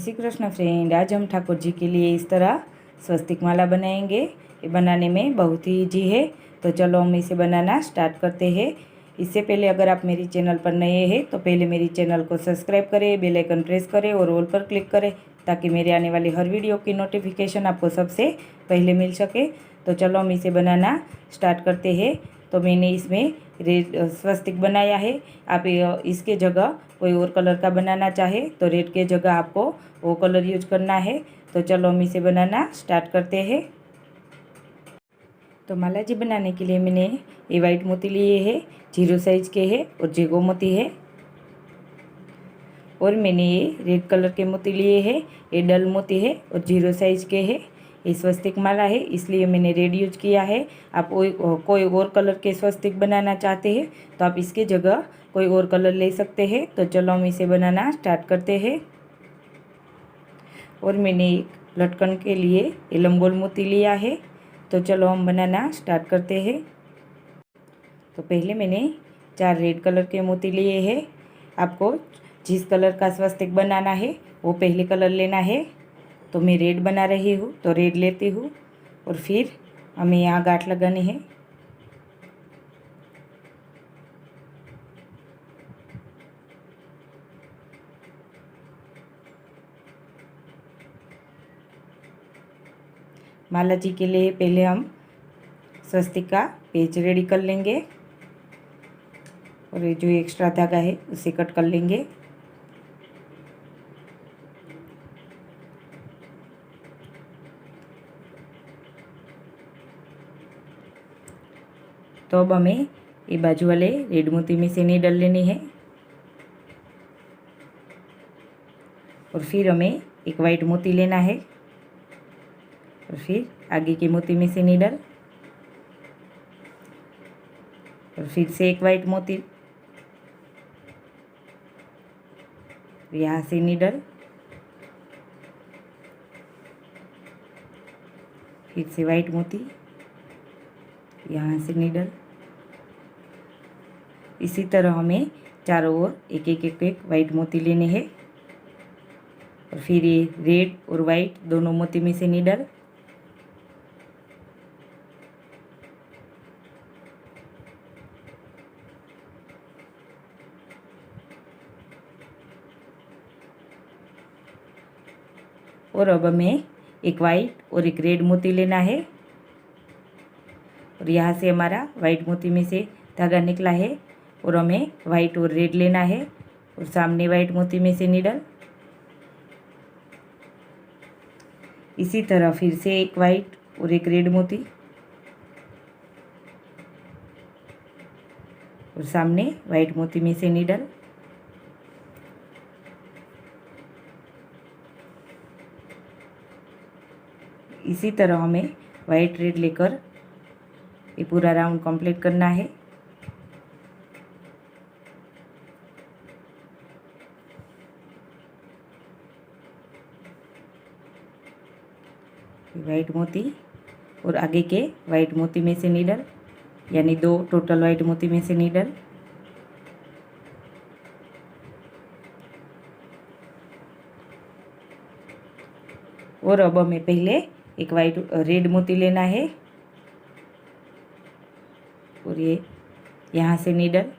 Shri Krishna friend. आज हम ठाकुर जी के लिए इस तरह स्वस्तिक माला बनाएंगे। ये बनाने में बहुत ही ईजी है, तो चलो हम इसे बनाना स्टार्ट करते हैं। इससे पहले अगर आप मेरी चैनल पर नए हैं तो पहले मेरी चैनल को सब्सक्राइब करें, बेल आइकन प्रेस करें और ऑल पर क्लिक करें ताकि मेरे आने वाली हर वीडियो की नोटिफिकेशन आपको सबसे पहले मिल सके। तो चलो हम इसे बनाना स्टार्ट करते हैं। तो मैंने इसमें रेड स्वस्तिक बनाया है। आप इसके जगह कोई और कलर का बनाना चाहे तो रेड के जगह आपको वो कलर यूज करना है। तो चलो हम इसे बनाना स्टार्ट करते हैं। तो माला जी बनाने के लिए मैंने ये वाइट मोती लिए हैं, 0 साइज के हैं और जेगो मोती है। और मैंने ये रेड कलर के मोती लिए हैं, ये डल मोती है और 0 साइज के हैं। ये स्वस्तिक माला है इसलिए मैंने रेड यूज किया है। आप कोई और कलर के स्वस्तिक बनाना चाहते हैं तो आप इसके जगह कोई और कलर ले सकते हैं। तो चलो हम इसे बनाना स्टार्ट करते हैं। और मैंने एक लटकन के लिए ये लंबगोल मोती लिया है। तो चलो हम बनाना स्टार्ट करते हैं। तो पहले मैंने 4 रेड कलर के मोती लिए हैं। आपको जिस कलर का स्वस्तिक बनाना है वो पहले कलर लेना है। तो मैं रेड बना रही हूँ तो रेड लेती हूँ और फिर हमें यहाँ गांठ लगानी है। माला जी के लिए पहले हम स्वस्तिक का पेज रेडी कर लेंगे और ये जो एक्स्ट्रा धागा है उसे कट कर लेंगे। तो अब हमें ये बाजू वाले रेड मोती में से नीडल लेनी है और फिर हमें एक वाइट मोती लेना है और फिर आगे के मोती में से नीडल और फिर से एक वाइट मोती, यहाँ से नीडल, फिर से वाइट मोती, यहाँ से नीडल। इसी तरह हमें चारों ओर एक एक एक एक वाइट मोती लेने हैं और फिर ये रेड और वाइट दोनों मोती में से नीडल। और अब हमें एक वाइट और एक रेड मोती लेना है और यहाँ से हमारा वाइट मोती में से धागा निकला है और हमें वाइट और रेड लेना है और सामने वाइट मोती में से नीडल। इसी तरह फिर से एक वाइट और एक रेड मोती और सामने वाइट मोती में से नीडल। इसी तरह हमें वाइट रेड लेकर ये पूरा राउंड कंप्लीट करना है। वाइट मोती और आगे के वाइट मोती में से नीडल, यानी 2 टोटल वाइट मोती में से नीडल। और अब हमें पहले एक वाइट रेड मोती लेना है और ये यहाँ से नीडल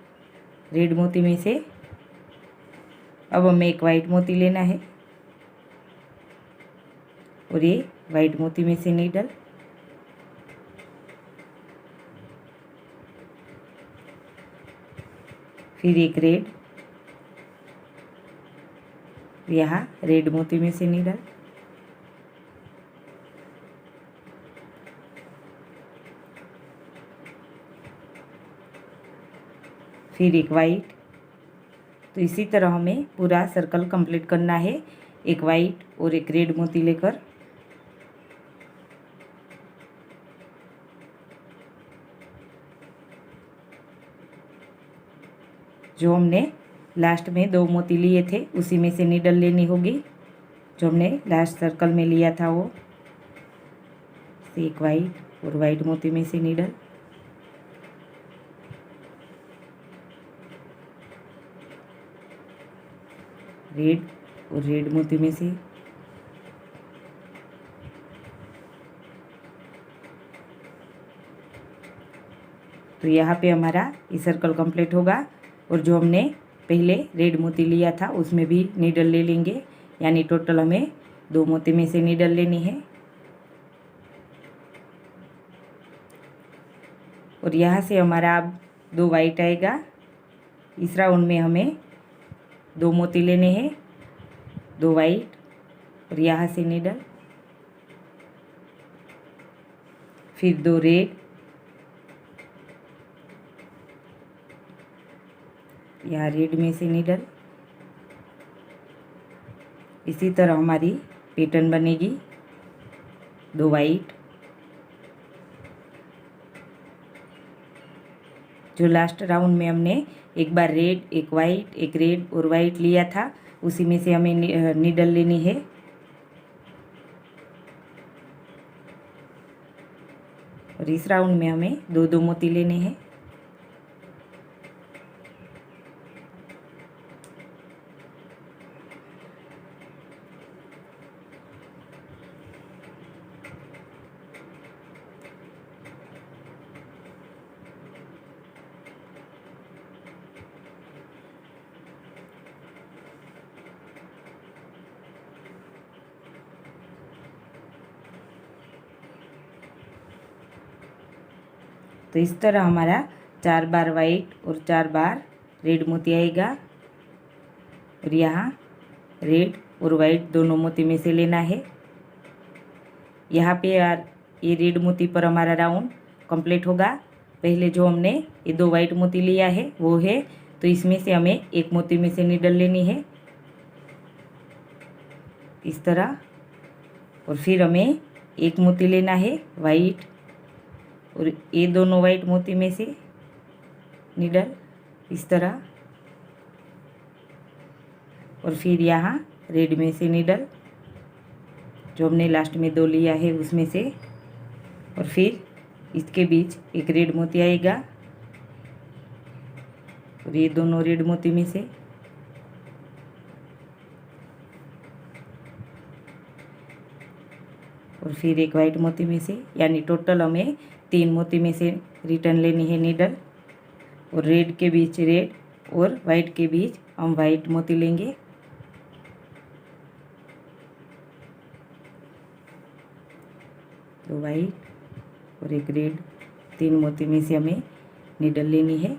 रेड मोती में से। अब हमें एक वाइट मोती लेना है और ये वाइट मोती में से नीडल। फिर एक रेड, यहाँ रेड मोती में से नीडल। फिर एक वाइट। तो इसी तरह हमें पूरा सर्कल कंप्लीट करना है, एक वाइट और एक रेड मोती लेकर। जो हमने लास्ट में 2 मोती लिए थे उसी में से नीडल लेनी होगी, जो हमने लास्ट सर्कल में लिया था वो। एक वाइट और वाइट मोती में से नीडल। रेड और रेड मोती में से तो यहाँ पे हमारा ये सर्कल कंप्लीट होगा। और जो हमने पहले रेड मोती लिया था उसमें भी नीडल ले लेंगे, यानी टोटल हमें 2 मोती में से नीडल लेनी है। और यहाँ से हमारा अब 2 वाइट आएगा। इस राउंड में हमें 2 मोती लेने हैं, 2 वाइट और यहाँ से नीडल, फिर 2 रेड, यहाँ रेड में से नीडल। इसी तरह हमारी पैटर्न बनेगी। 2 वाइट, जो लास्ट राउंड में हमने एक बार रेड, एक वाइट, एक रेड और वाइट लिया था, उसी में से हमें नीडल लेनी है। और इस राउंड में हमें 2-2 मोती लेने हैं। तो इस तरह हमारा 4 बार वाइट और 4 बार रेड मोती आएगा। और यहाँ रेड और वाइट दोनों मोती में से लेना है। यहाँ पे यार ये रेड मोती पर हमारा राउंड कंप्लीट होगा। पहले जो हमने ये 2 वाइट मोती लिया है वो है, तो इसमें से हमें एक मोती में से नीडल लेनी है इस तरह। और फिर हमें एक मोती लेना है वाइट, और ये दोनों वाइट मोती में से नीडल इस तरह। और फिर यहाँ रेड में से नीडल, जो हमने लास्ट में 2 लिया है उसमें से। और फिर इसके बीच एक रेड मोती आएगा, और ये दोनों रेड मोती में से। और फिर एक वाइट मोती में से, यानी टोटल हमें 3 मोती में से रिटर्न लेनी है नीडल। और रेड के बीच रेड और वाइट के बीच हम वाइट मोती लेंगे। तो वाइट और एक रेड, 3 मोती में से हमें नीडल लेनी है।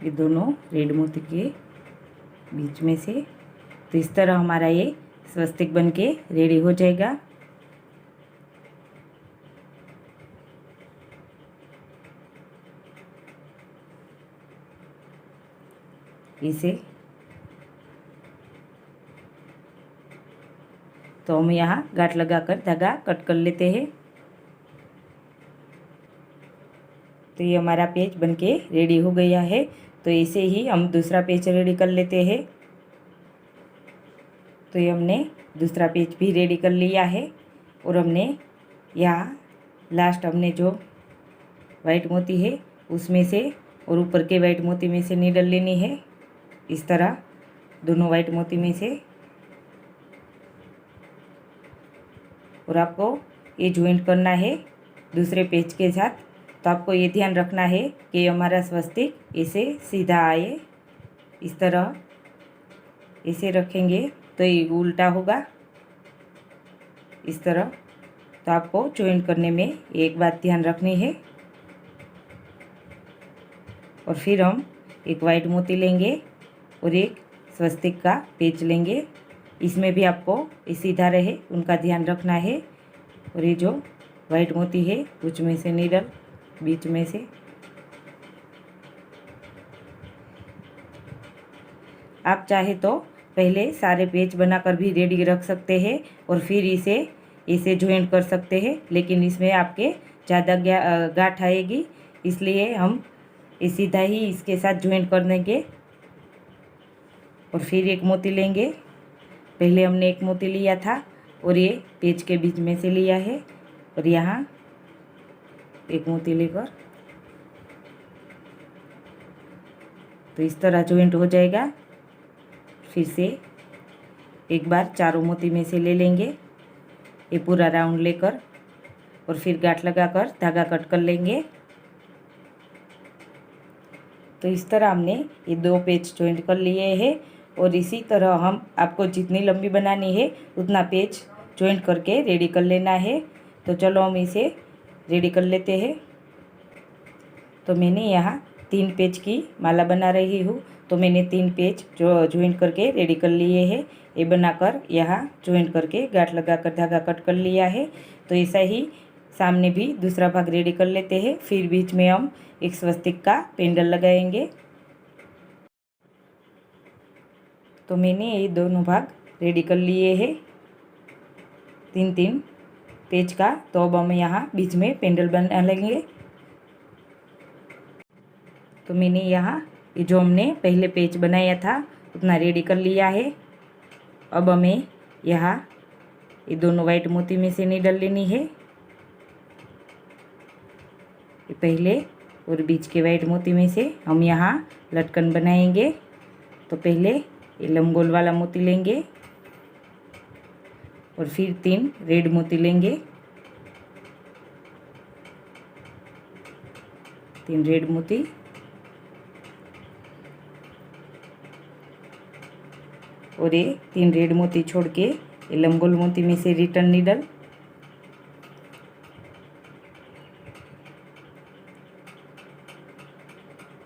ये दोनों रेड मोती के बीच में से। तो इस तरह हमारा ये स्वस्तिक बनके रेडी हो जाएगा। इसे तो हम यहाँ गांठ लगाकर धागा कट कर लेते हैं। तो ये हमारा पेज बनके रेडी हो गया है। तो ऐसे ही हम दूसरा पेज रेडी कर लेते हैं। तो ये हमने दूसरा पेज भी रेडी कर लिया है। और हमने यहाँ लास्ट हमने जो वाइट मोती है उसमें से और ऊपर के वाइट मोती में से नीडल लेनी है इस तरह, दोनों वाइट मोती में से। और आपको ये ज्वाइंट करना है दूसरे पेज के साथ। तो आपको ये ध्यान रखना है कि हमारा स्वस्तिक इसे सीधा आए। इस तरह इसे रखेंगे तो ये उल्टा होगा इस तरह। तो आपको जॉइंट करने में एक बात ध्यान रखनी है। और फिर हम एक वाइट मोती लेंगे और एक स्वस्तिक का पेच लेंगे। इसमें भी आपको ये सीधा रहे उनका ध्यान रखना है। और ये जो वाइट मोती है उसमें से नीडल बीच में से आप चाहे तो पहले सारे पेच बनाकर भी रेडी रख सकते हैं और फिर इसे जॉइंट कर सकते हैं, लेकिन इसमें आपके ज़्यादा गांठ आएगी, इसलिए हम सीधा ही इसके साथ जॉइंट कर देंगे। और फिर एक मोती लेंगे। पहले हमने एक मोती लिया था और ये पेच के बीच में से लिया है और यहाँ एक मोती लेकर तो इस तरह जॉइंट हो जाएगा। फिर से एक बार चारों मोती में से ले लेंगे ये पूरा राउंड लेकर और फिर गांठ लगाकर धागा कट कर लेंगे। तो इस तरह हमने ये 2 पेच जॉइंट कर लिए हैं और इसी तरह हम आपको जितनी लंबी बनानी है उतना पेच जॉइंट करके रेडी कर लेना है। तो चलो हम इसे रेडी कर लेते हैं। तो मैंने यहाँ 3 पेच की माला बना रही हूँ, तो मैंने 3 पेच जो जॉइंट करके रेडी कर लिए हैं। ये बनाकर यहाँ जॉइंट करके गांठ लगाकर धागा कट कर लिया है। तो ऐसा ही सामने भी दूसरा भाग रेडी कर लेते हैं। फिर बीच में हम एक स्वस्तिक का पेंडल लगाएंगे। तो मैंने ये दोनों भाग रेडी कर लिए हैं 3-3 पेज का। तो अब हम यहाँ बीच में पेंडल बना लेंगे। तो मैंने यहाँ ये जो हमने पहले पेज बनाया था उतना रेडी कर लिया है। अब हमें यहाँ ये दोनों वाइट मोती में से नीडल लेनी है, ये पहले और बीच के वाइट मोती में से हम यहाँ लटकन बनाएंगे। तो पहले ये लंबगोल वाला मोती लेंगे और फिर 3 रेड मोती लेंगे, 3 रेड मोती और ये 3 रेड मोती छोड़ के ये लंबगोल मोती में से रिटर्न नीडल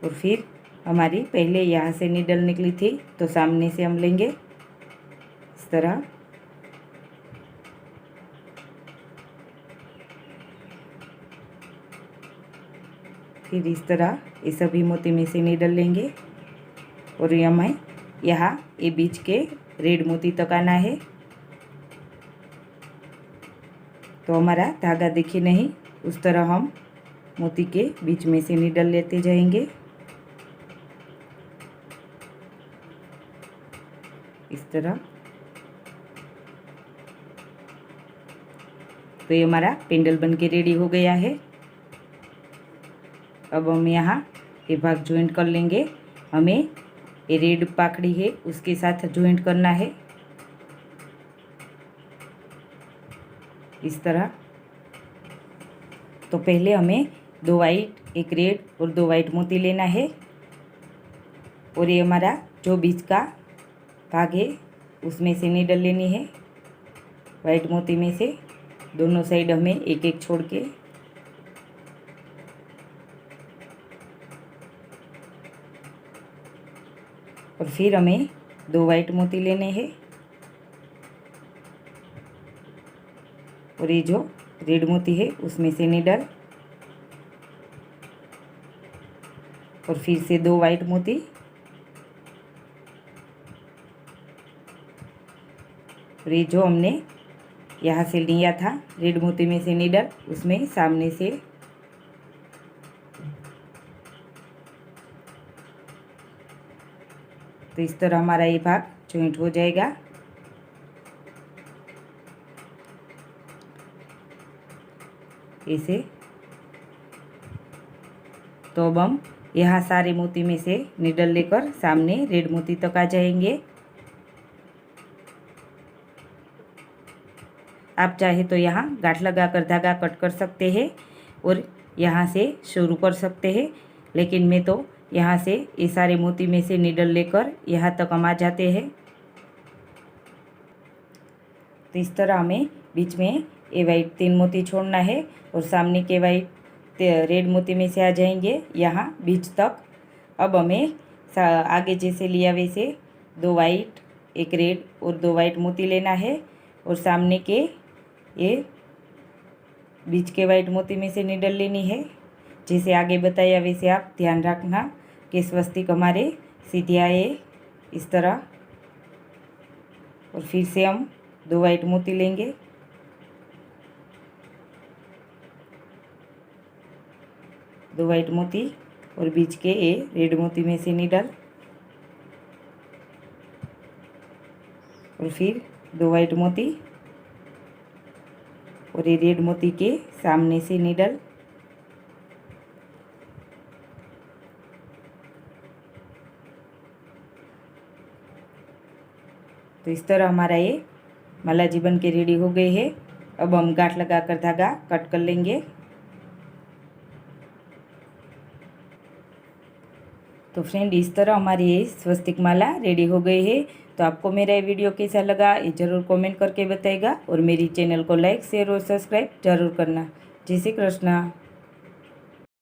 और फिर हमारी पहले यहाँ से नीडल निकली थी तो सामने से हम लेंगे इस तरह। फिर इस तरह ये सभी मोती में से नीडल लेंगे और हमें यहाँ ये बीच के रेड मोती तक आना है। तो हमारा धागा दिखे नहीं उस तरह हम मोती के बीच में से नीडल लेते जाएंगे इस तरह। तो ये हमारा पेंडल बनके रेडी हो गया है। अब हम यहाँ ये भाग जॉइंट कर लेंगे। हमें ये रेड पाकड़ी है उसके साथ जॉइंट करना है इस तरह। तो पहले हमें 2 वाइट, 1 रेड और 2 वाइट मोती लेना है और ये हमारा जो बीच का भाग है उसमें से नीडल लेनी है वाइट मोती में से। दोनों साइड हमें एक एक छोड़ के और फिर हमें 2 वाइट मोती लेने हैं और ये जो रेड मोती है उसमें से नीडल और फिर से 2 वाइट मोती और ये जो हमने यहाँ से लिया था रेड मोती में से नीडल उसमें सामने से तो इस तरह हमारा ये भाग जॉइंट हो जाएगा। ऐसे। तो अब हम यहाँ सारे मोती में से नीडल लेकर सामने रेड मोती तक आ जाएंगे। आप चाहे तो यहाँ गांठ लगाकर धागा कट कर सकते हैं और यहाँ से शुरू कर सकते हैं, लेकिन मैं तो यहाँ से ये सारे मोती में से नीडल लेकर यहाँ तक हम आ जाते हैं। तो इस तरह हमें बीच में ये वाइट 3 मोती छोड़ना है और सामने के वाइट रेड मोती में से आ जाएंगे यहाँ बीच तक। अब हमें आगे जैसे लिया वैसे 2 वाइट 1 रेड और 2 वाइट मोती लेना है और सामने के ये बीच के वाइट मोती में से नीडल लेनी है। जैसे आगे बताया वैसे आप ध्यान रखना कि स्वस्तिक हमारे सीधे आए इस तरह। और फिर से हम 2 वाइट मोती लेंगे, दो वाइट मोती और बीच के ये रेड मोती में से नीडल और फिर 2 वाइट मोती और ये रेड मोती के सामने से नीडल। तो इस तरह हमारा ये माला जी बन के रेडी हो गई है। अब हम गांठ लगाकर धागा कट कर लेंगे। तो फ्रेंड इस तरह हमारी ये स्वस्तिक माला रेडी हो गई है। तो आपको मेरा ये वीडियो कैसा लगा ये ज़रूर कमेंट करके बताइएगा और मेरी चैनल को लाइक शेयर और सब्सक्राइब ज़रूर करना। जय श्री कृष्णा।